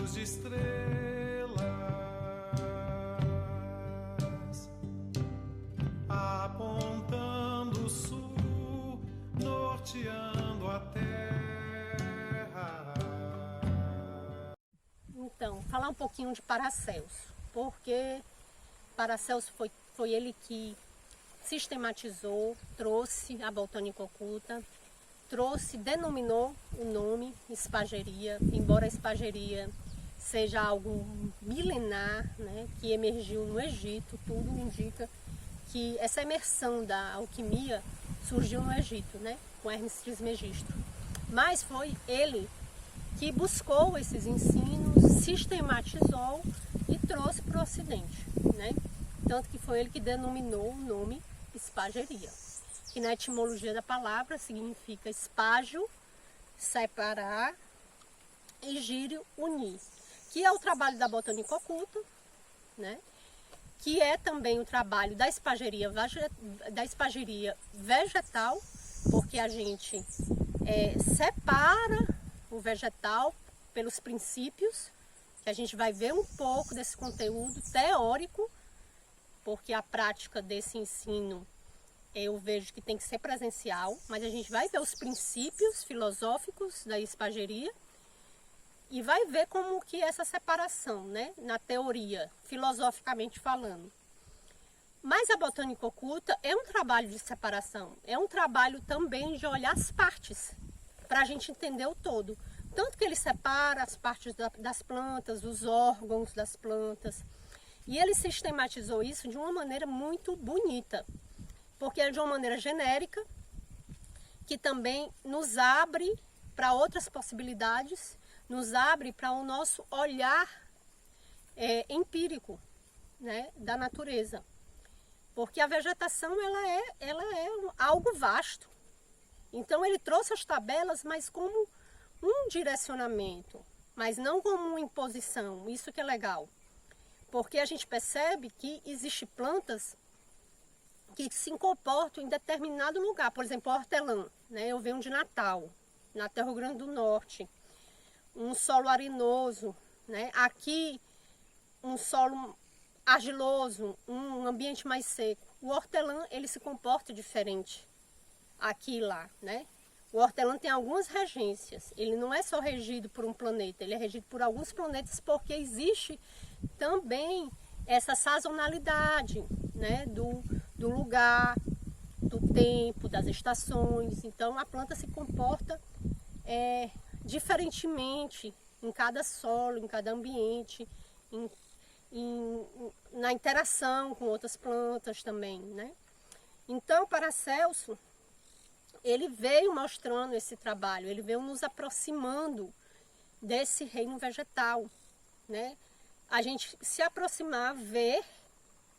raios de estrelas, apontando o sul, norteando a terra. Então, falar um pouquinho de Paracelso, porque Paracelso foi ele que sistematizou, trouxe a botânica oculta, denominou o nome espageria, embora a espageria seja algo milenar, né, que emergiu no Egito. Tudo indica que essa imersão da alquimia surgiu no Egito, né, com Hermes Trismegisto. Mas foi ele que buscou esses ensinos, sistematizou e trouxe para o Ocidente, né? Tanto que foi ele que denominou o nome espageria, que na etimologia da palavra significa espágio, separar, e gírio, unir, que é o trabalho da botânica oculta, né? Que é também o trabalho da espageria vegetal, porque a gente separa o vegetal pelos princípios, que a gente vai ver um pouco desse conteúdo teórico, porque a prática desse ensino eu vejo que tem que ser presencial, mas a gente vai ver os princípios filosóficos da espageria e vai ver como que é essa separação, né, na teoria, filosoficamente falando. Mas a botânica oculta é um trabalho de separação, é um trabalho também de olhar as partes, para a gente entender o todo. Tanto que ele separa as partes das plantas, os órgãos das plantas, e ele sistematizou isso de uma maneira muito bonita, porque é de uma maneira genérica, que também nos abre para outras possibilidades, nos abre para o nosso olhar empírico, né, da natureza. Porque a vegetação ela é algo vasto. Então ele trouxe as tabelas, mas como um direcionamento, mas não como uma imposição. Isso que é legal. Porque a gente percebe que existem plantas que se comportam em determinado lugar. Por exemplo, o hortelã, né? Eu venho de Natal, na Terra Grande do Norte. Um solo arenoso, né? Aqui um solo argiloso, um ambiente mais seco. O hortelã, ele se comporta diferente aqui e lá, né? O hortelã tem algumas regências. Ele não é só regido por um planeta, ele é regido por alguns planetas, porque existe também essa sazonalidade, né, do lugar, do tempo, das estações. Então a planta se comporta diferentemente em cada solo, em cada ambiente, na interação com outras plantas também, né? Então Paracelso, ele veio mostrando esse trabalho, ele veio nos aproximando desse reino vegetal, né? A gente se aproximar, ver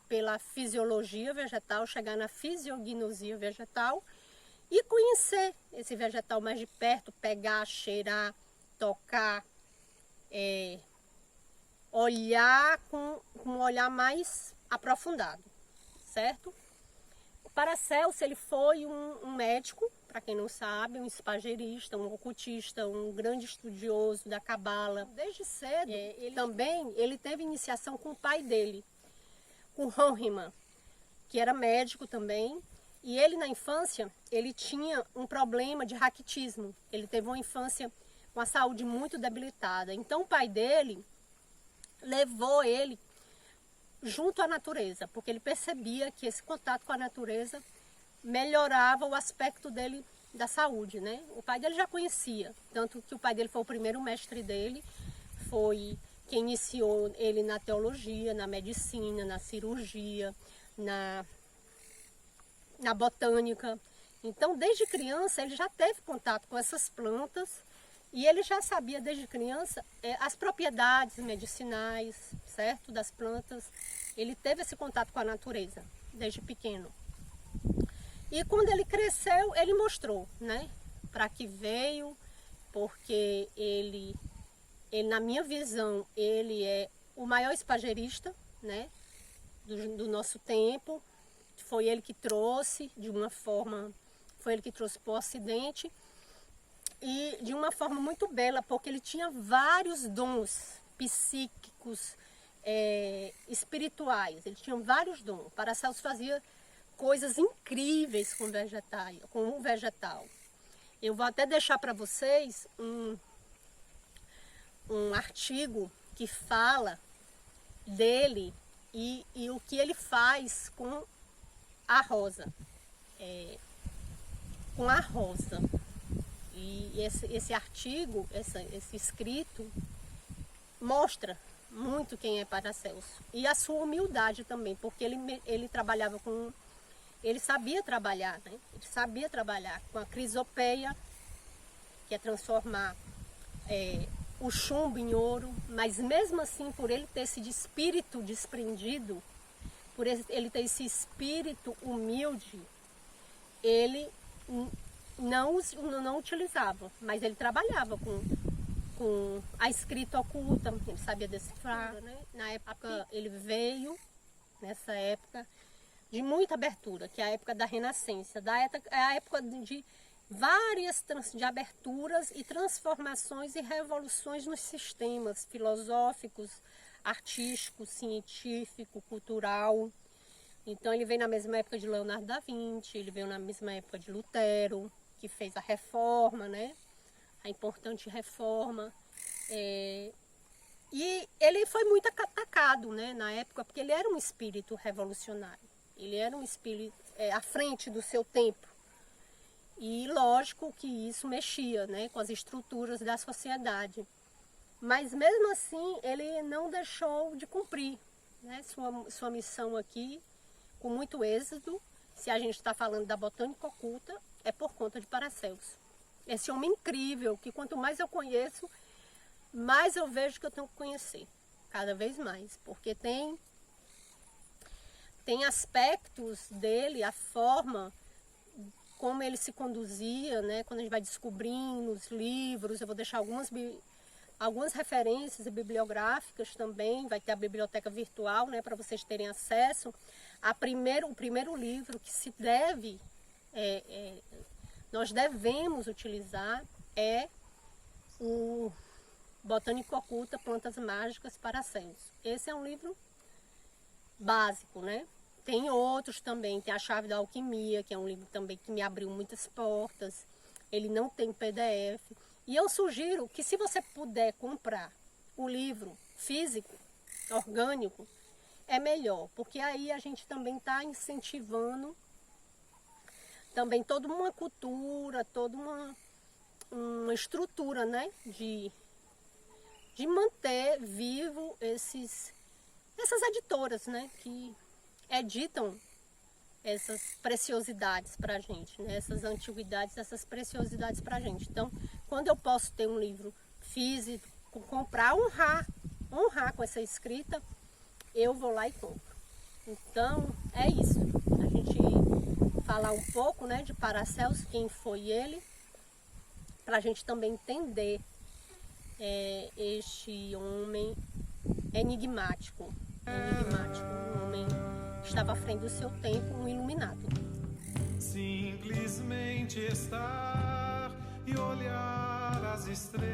pela fisiologia vegetal, chegar na fisiognosia vegetal e conhecer esse vegetal mais de perto, pegar, cheirar, tocar, olhar com um olhar mais aprofundado, certo? O Paracelso, ele foi um médico, para quem não sabe, um espagerista, um ocultista, um grande estudioso da cabala. Desde cedo, ele teve iniciação com o pai dele, com Hahnemann, que era médico também. E ele, na infância, ele tinha um problema de raquitismo. Ele teve uma infância com a saúde muito debilitada. Então o pai dele levou ele junto à natureza, porque ele percebia que esse contato com a natureza melhorava o aspecto dele da saúde, né? O pai dele já conhecia, tanto que o pai dele foi o primeiro mestre dele, foi quem iniciou ele na teologia, na medicina, na cirurgia, na botânica. Então, desde criança, ele já teve contato com essas plantas e ele já sabia desde criança as propriedades medicinais, certo, das plantas. Ele teve esse contato com a natureza desde pequeno. E quando ele cresceu, ele mostrou, né, para que veio, porque ele, na minha visão, ele é o maior espagerista, né, do nosso tempo. Foi ele que trouxe de uma forma, foi ele que trouxe para o Ocidente e de uma forma muito bela, porque ele tinha vários dons psíquicos, espirituais. Ele tinha vários dons. Paracelso fazia coisas incríveis com o vegetal. Eu vou até deixar para vocês um artigo que fala dele e o que ele faz com a rosa. Com a rosa. E esse artigo, esse escrito, mostra muito quem é Paracelso. E a sua humildade também, porque ele trabalhava com... Ele sabia trabalhar, né? Ele sabia trabalhar com a crisopeia, que é transformar o chumbo em ouro, mas mesmo assim, por ele ter esse espírito desprendido, por ele ter esse espírito humilde, ele não utilizava, mas ele trabalhava com a escrita oculta, ele sabia decifrar, né? Na época, ele veio, nessa época, de muita abertura, que é a época da Renascença, é a época de várias de aberturas e transformações e revoluções nos sistemas filosóficos, artísticos, científico, cultural. Então ele veio na mesma época de Leonardo da Vinci, ele veio na mesma época de Lutero, que fez a reforma, né? A importante reforma. E ele foi muito atacado, né, na época, porque ele era um espírito revolucionário. Ele era um espírito à frente do seu tempo. E lógico que isso mexia, né, com as estruturas da sociedade. Mas mesmo assim, ele não deixou de cumprir, né, sua missão aqui, com muito êxito. Se a gente está falando da botânica oculta, é por conta de Paracelso. Esse homem incrível, que quanto mais eu conheço, mais eu vejo que eu tenho que conhecer, cada vez mais. Porque tem aspectos dele, a forma como ele se conduzia, né? Quando a gente vai descobrindo os livros, eu vou deixar algumas referências bibliográficas também, vai ter a biblioteca virtual, né, para vocês terem acesso. O primeiro livro que se deve, nós devemos utilizar é o Botânica Oculta, Plantas Mágicas, Paracelso. Esse é um livro básico, né? Tem outros também, tem A Chave da Alquimia, que é um livro também que me abriu muitas portas. Ele não tem PDF. E eu sugiro que, se você puder comprar o livro físico, orgânico, é melhor, porque aí a gente também está incentivando também toda uma cultura, toda uma estrutura, né, de manter vivo essas editoras, né, que editam essas preciosidades para a gente, né, essas antiguidades, essas preciosidades para a gente. Então, quando eu posso ter um livro físico, comprar, honrar com essa escrita, eu vou lá e compro. Então, é isso. A gente falar um pouco, né, de Paracelso, quem foi ele, para a gente também entender este homem enigmático, um homem que estava à frente do seu tempo, um iluminado. Simplesmente estar e olhar as estrelas.